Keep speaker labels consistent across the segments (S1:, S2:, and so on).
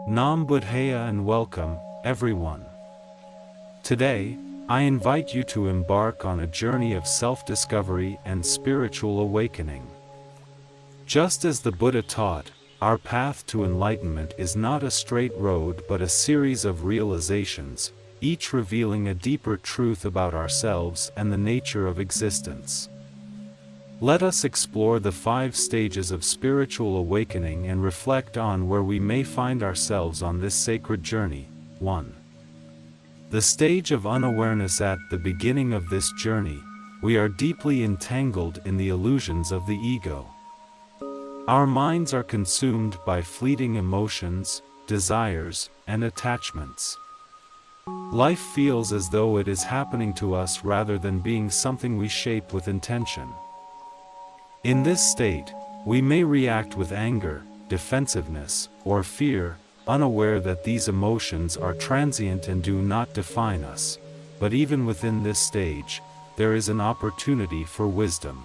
S1: Nam Buddhaya and welcome, everyone. Today, I invite you to embark on a journey of self-discovery and spiritual awakening. Just as the Buddha taught, our path to enlightenment is not a straight road but a series of realizations, each revealing a deeper truth about ourselves and the nature of existence. Let us explore the 5 stages of spiritual awakening and reflect on where we may find ourselves on this sacred journey. 1. The stage of unawareness. At the beginning of this journey, we are deeply entangled in the illusions of the ego. Our minds are consumed by fleeting emotions, desires, and attachments. Life feels as though it is happening to us rather than being something we shape with intention. In this state, we may react with anger, defensiveness, or fear, unaware that these emotions are transient and do not define us. But even within this stage, there is an opportunity for wisdom.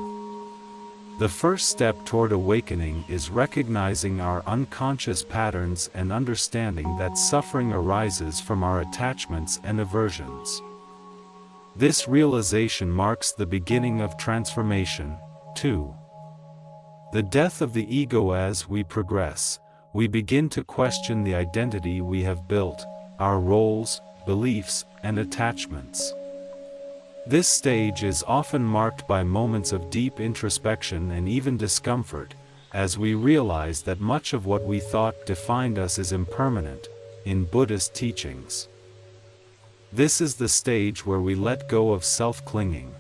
S1: The first step toward awakening is recognizing our unconscious patterns and understanding that suffering arises from our attachments and aversions. This realization marks the beginning of transformation. 2. The death of the ego. As we progress, we begin to question the identity we have built, our roles, beliefs, and attachments. This stage is often marked by moments of deep introspection and even discomfort, as we realize that much of what we thought defined us is impermanent, in Buddhist teachings. This is the stage where we let go of self-clinging.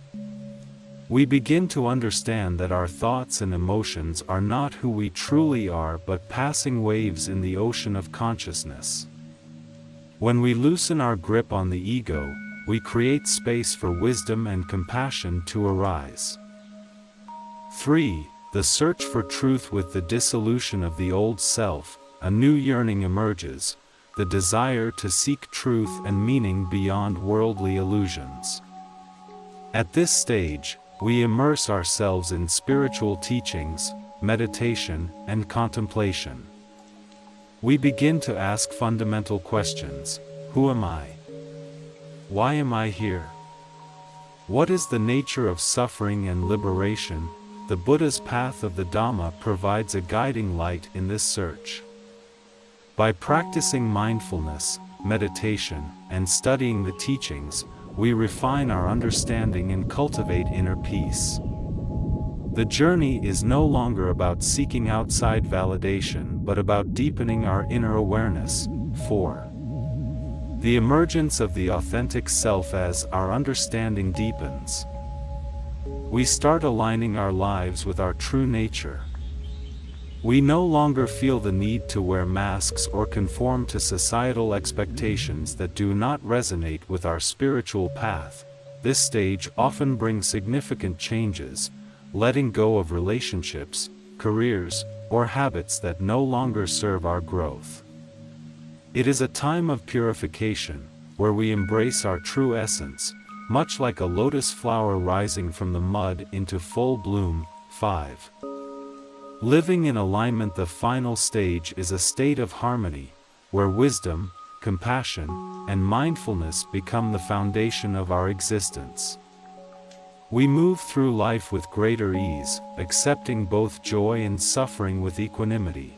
S1: We begin to understand that our thoughts and emotions are not who we truly are but passing waves in the ocean of consciousness. When we loosen our grip on the ego, we create space for wisdom and compassion to arise. 3. The search for truth. With the dissolution of the old self, a new yearning emerges, the desire to seek truth and meaning beyond worldly illusions. At this stage, we immerse ourselves in spiritual teachings, meditation, and contemplation. We begin to ask fundamental questions. Who am I? Why am I here? What is the nature of suffering and liberation? The Buddha's path of the Dhamma provides a guiding light in this search. By practicing mindfulness, meditation, and studying the teachings, we refine our understanding and cultivate inner peace. The journey is no longer about seeking outside validation but about deepening our inner awareness. 4. The emergence of the authentic self. As our understanding deepens, we start aligning our lives with our true nature. We no longer feel the need to wear masks or conform to societal expectations that do not resonate with our spiritual path. This stage often brings significant changes, letting go of relationships, careers, or habits that no longer serve our growth. It is a time of purification, where we embrace our true essence, much like a lotus flower rising from the mud into full bloom. 5. Living in alignment. The final stage is a state of harmony, where wisdom, compassion, and mindfulness become the foundation of our existence. We move through life with greater ease, accepting both joy and suffering with equanimity.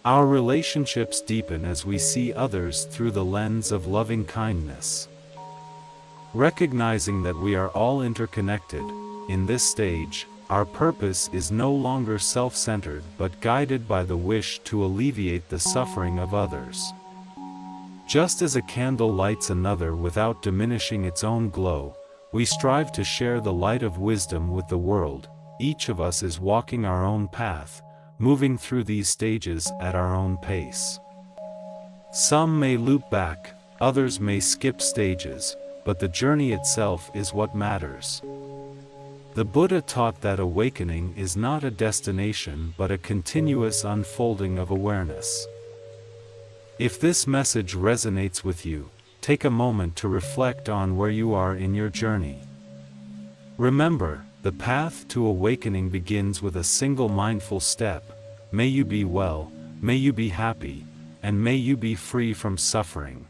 S1: Our relationships deepen as we see others through the lens of loving kindness. Recognizing that we are all interconnected, in this stage, our purpose is no longer self-centered but guided by the wish to alleviate the suffering of others. Just as a candle lights another without diminishing its own glow, we strive to share the light of wisdom with the world. Each of us is walking our own path, moving through these stages at our own pace. Some may loop back, others may skip stages, but the journey itself is what matters. The Buddha taught that awakening is not a destination but a continuous unfolding of awareness. If this message resonates with you, take a moment to reflect on where you are in your journey. Remember, the path to awakening begins with a single mindful step. May you be well, may you be happy, and may you be free from suffering.